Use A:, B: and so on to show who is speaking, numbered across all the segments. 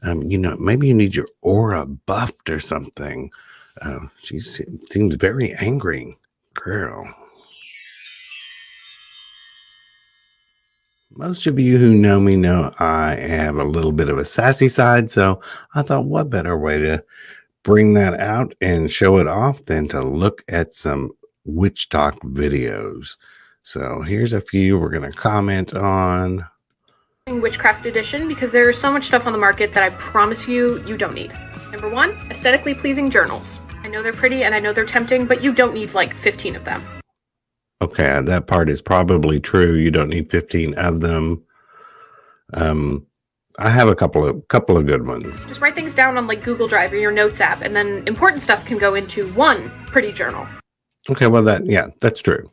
A: Maybe you need your aura buffed or something. She seems very angry, girl. Most of you who know me know I have a little bit of a sassy side, so I thought what better way to bring that out and show it off than to look at some witch talk videos. So here's a few we're going to comment on.
B: Witchcraft edition because there's so much stuff on the market that I promise you don't need. Number 1, aesthetically pleasing journals. I know they're pretty and I know they're tempting, but you don't need like 15 of them.
A: Okay, that part is probably true. You don't need 15 of them. I have a couple of good ones.
B: Just write things down on like Google Drive or your Notes app, and then important stuff can go into one pretty journal.
A: Okay, well that's true.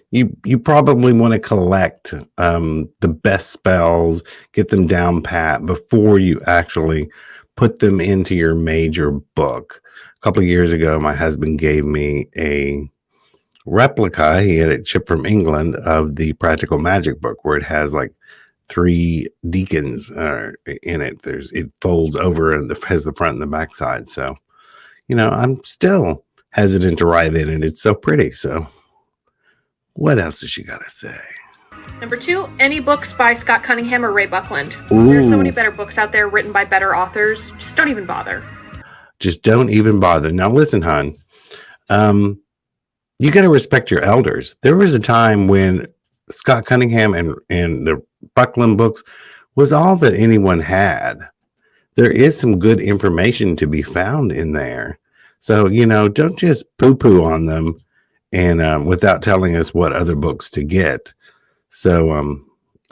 A: You probably want to collect the best spells, get them down pat before you actually put them into your major book. A couple of years ago, my husband gave me a replica. He had it shipped from England of the Practical Magic book, where it has like 3 deacons in it. It folds over and has the front and the back side. So, I'm still hesitant to write in it. It's so pretty. So, what else does she got to say?
B: Number 2, any books by Scott Cunningham or Ray Buckland.
A: Ooh.
B: There's so many better books out there written by better authors. Just don't even bother.
A: Just don't even bother. Now, listen, hon. You got to respect your elders. There was a time when Scott Cunningham and the Buckland books was all that anyone had. There is some good information to be found in there. So, don't just poo-poo on them and without telling us what other books to get. So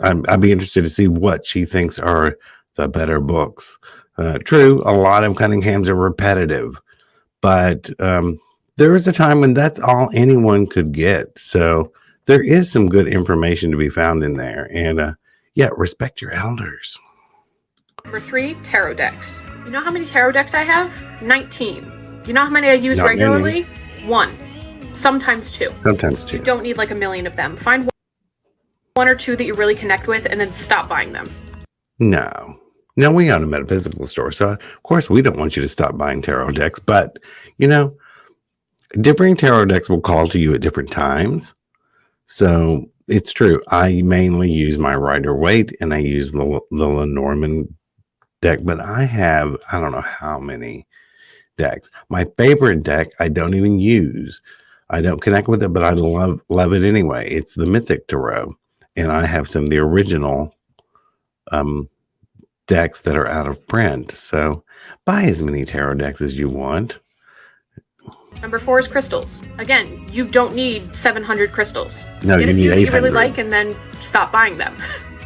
A: I'd be interested to see what she thinks are the better books. True, a lot of Cunningham's are repetitive, but there was a time when that's all anyone could get. So there is some good information to be found in there. And respect your elders.
B: Number 3, tarot decks. You know how many tarot decks I have? 19. You know how many I use regularly? Many. 1. Sometimes 2.
A: Sometimes 2.
B: You don't need like a million of them. Find 1 or 2 that you really connect with and then stop buying them.
A: No, we own a metaphysical store. So, of course, we don't want you to stop buying tarot decks. But, different tarot decks will call to you at different times. So it's true. I mainly use my Rider-Waite and I use the Lenormand deck, but I don't know how many decks. My favorite deck I don't even use. I don't connect with it, but I love it anyway. It's the Mythic Tarot, and I have some of the original decks that are out of print. So buy as many tarot decks as you want.
B: Number 4 is crystals. Again, you don't need 700 crystals.
A: No,
B: get
A: you
B: a few
A: need
B: that
A: 800.
B: you really like and then stop buying them.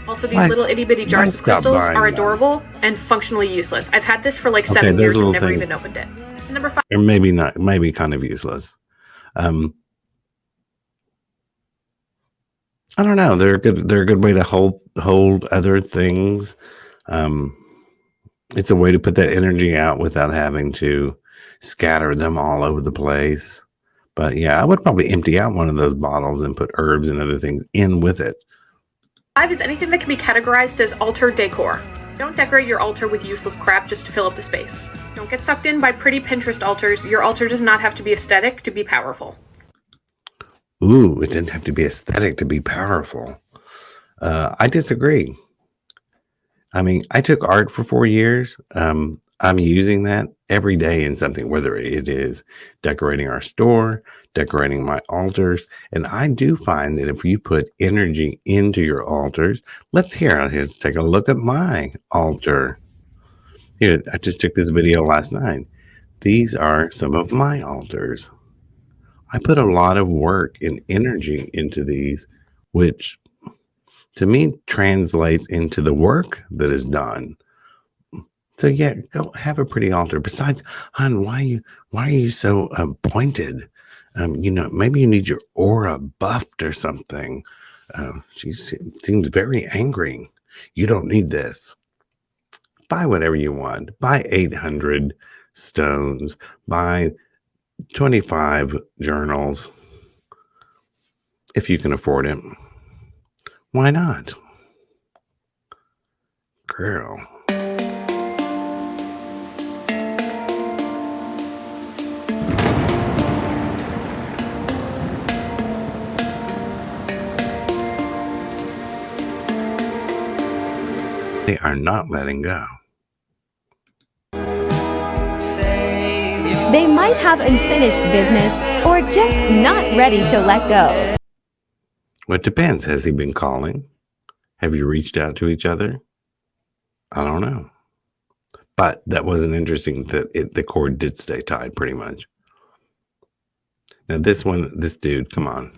B: Also, these little itty bitty jars of crystals are adorable and functionally useless. I've had this for like 7 years and never even opened it. And number 5.
A: Or maybe not, maybe kind of useless. I don't know. They're a good way to hold other things. It's a way to put that energy out without having to scatter them all over the place. But yeah, I would probably empty out one of those bottles and put herbs and other things in with it.
B: 5 is anything that can be categorized as altar decor. Don't decorate your altar with useless crap just to fill up the space. Don't get sucked in by pretty Pinterest altars. Your altar does not have to be aesthetic to be powerful.
A: Ooh, it didn't have to be aesthetic to be powerful. I disagree. I mean, I took art for 4 years. I'm using that every day in something, whether it is decorating our store, decorating my altars. And I do find that if you put energy into your altars, let's take a look at my altar. Here, I just took this video last night. These are some of my altars. I put a lot of work and energy into these, which to me translates into the work that is done. So yeah, go have a pretty altar. Besides, hon, why are you so pointed? Maybe you need your aura buffed or something. She seems very angry. You don't need this. Buy whatever you want. Buy 800 stones. Buy 25 journals. If you can afford it. Why not? Girl. are not letting go.
C: They might have unfinished business or just not ready to let go.
A: Well, it depends. Has he been calling? Have you reached out to each other? I don't know. But that wasn't interesting that the cord did stay tied pretty much. Now this dude, come on.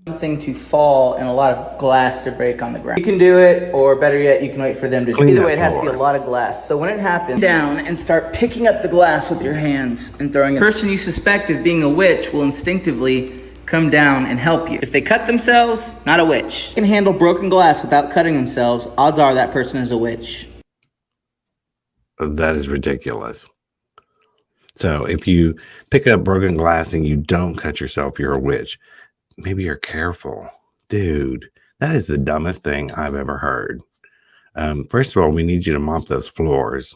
D: Something to fall and a lot of glass to break on the ground. You can do it, or better yet, you can wait for them to do it. Either way, it has to be a lot of glass. So when it happens, down and start picking up the glass with your hands and throwing it. The person you suspect of being a witch will instinctively come down and help you. If they cut themselves, not a witch. If they can handle broken glass without cutting themselves, odds are that person is a witch.
A: That is ridiculous. So if you pick up broken glass and you don't cut yourself, you're a witch. Maybe you're careful. Dude, that is the dumbest thing I've ever heard. First of all, we need you to mop those floors.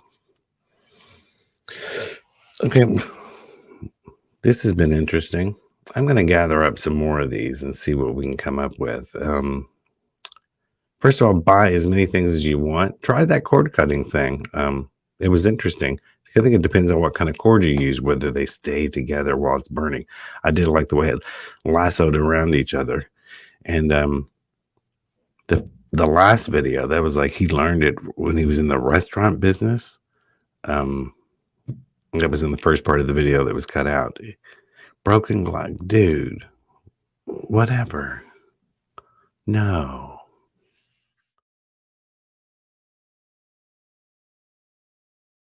A: Okay. This has been interesting. I'm going to gather up some more of these and see what we can come up with. First of all, buy as many things as you want. Try that cord cutting thing. It was interesting. I think it depends on what kind of cord you use, whether they stay together while it's burning. I did like the way it lassoed around each other. And the last video, that was like he learned it when he was in the restaurant business. That was in the first part of the video that was cut out. Broken glass, dude, whatever. No.